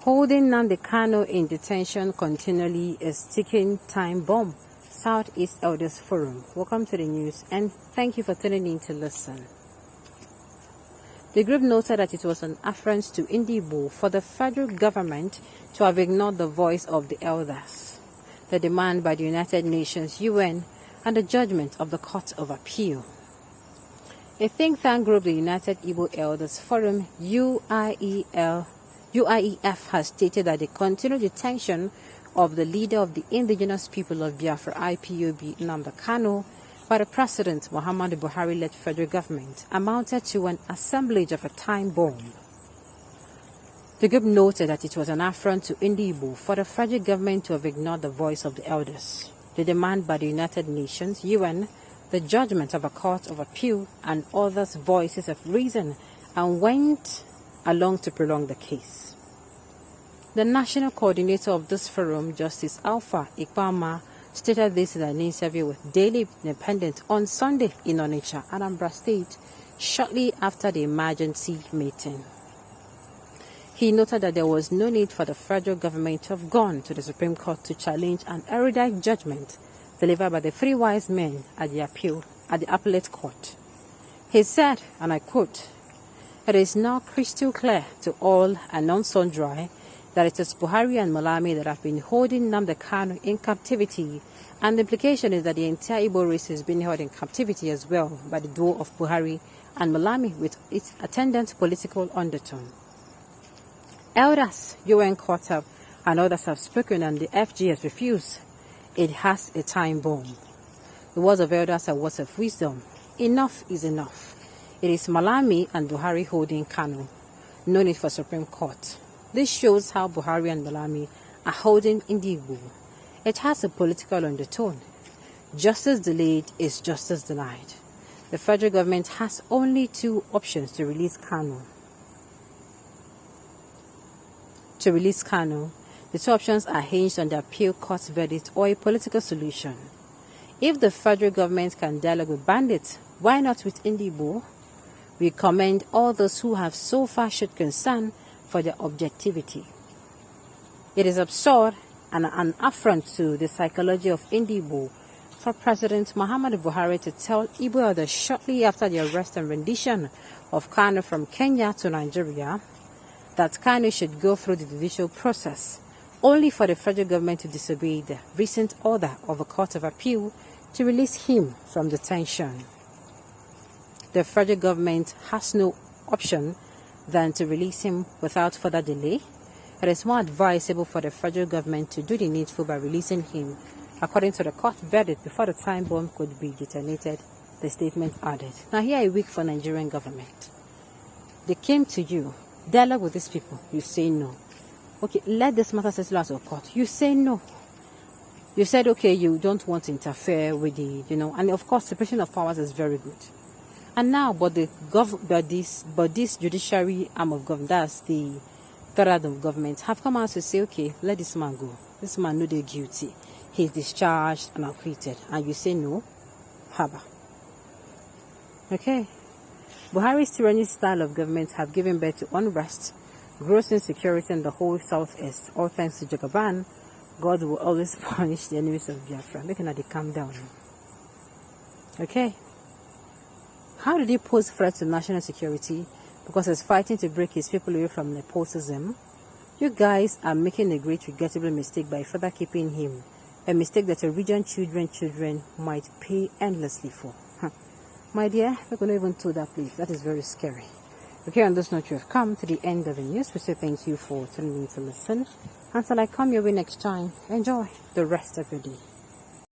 Holding Nnamdi Kanu in detention continually is ticking time bomb. Southeast Elders Forum. Welcome to the news and thank you for tuning in to listen. The group noted that it was an affront to Nnamdi for the federal government to have ignored the voice of the elders, the demand by the United Nations, UN, and the judgment of the Court of Appeal. A think tank group, the United Igbo Elders Forum, UIEF, has stated that the continued detention of the leader of the indigenous people of Biafra, IPOB, Nnamdi Kanu, by the President Muhammadu Buhari-led federal government amounted to an assemblage of a time bomb. The group noted that it was an affront to Nnamdi for the federal government to have ignored the voice of the elders, the demand by the United Nations, UN, the judgment of a Court of Appeal, and others' voices of reason, and went along to prolong the case. The national coordinator of this forum, Justice Alpha Ikpama, stated this in an interview with Daily Independent on Sunday in Onitsha, Anambra State, shortly after the emergency meeting. He noted that there was no need for the federal government to have gone to the Supreme Court to challenge an erudite judgment delivered by the three wise men at the appellate court. He said, and I quote, "It is now crystal clear to all and non-sundry that it is Buhari and Malami that have been holding Nnamdi Kanu in captivity, and the implication is that the entire Igbo race is being held in captivity as well by the duo of Buhari and Malami with its attendant political undertone." Elders, UN caught up, and others have spoken, and the FG has refused. It has a time bomb. The words of elders are words of wisdom. Enough is enough. It is Malami and Buhari holding Kanu. No need for Supreme Court. This shows how Buhari and Malami are holding Nnamdi. It has a political undertone. Justice delayed is justice denied. The federal government has only two options to release Kanu. The two options are hinged on the appeal court's verdict or a political solution. If the federal government can dialogue with bandits, why not with Nnamdi? We commend all those who have so far showed concern for their objectivity. It is absurd and an affront to the psychology of Nnamdi for President Muhammadu Buhari to tell Igbo elders shortly after the arrest and rendition of Kanu from Kenya to Nigeria that Kanu should go through the judicial process, only for the federal government to disobey the recent order of a Court of Appeal to release him from detention. The federal government has no option than to release him without further delay. It is more advisable for the federal government to do the needful by releasing him according to the court verdict before the time bomb could be detonated, the statement added. Now here a week for Nigerian government. They came to you, dialogue with these people, you say no. Okay, let this matter settle out of court. You say no. You said, okay, you don't want to interfere with the, and of course, separation of powers is very good. And now, but this judiciary arm of government, that's the third arm of government, have come out to say, okay, let this man go. This man know they're guilty. He's discharged and acquitted. And you say no, haba. Okay. Buhari's tyrannic style of government have given birth to unrest, gross insecurity in the whole southeast. All thanks to Jagaban, God will always punish the enemies of Biafra. Making that they calm down. Okay. How did he pose threat to national security? Because he's fighting to break his people away from nepotism. You guys are making a great regrettable mistake by further keeping him. A mistake that your region children might pay endlessly for. My dear, we're going to even to that place. That is very scary. Okay, on this note, you have come to the end of the news. We say thank you for tuning in to listen. Until I come your way next time, enjoy the rest of your day.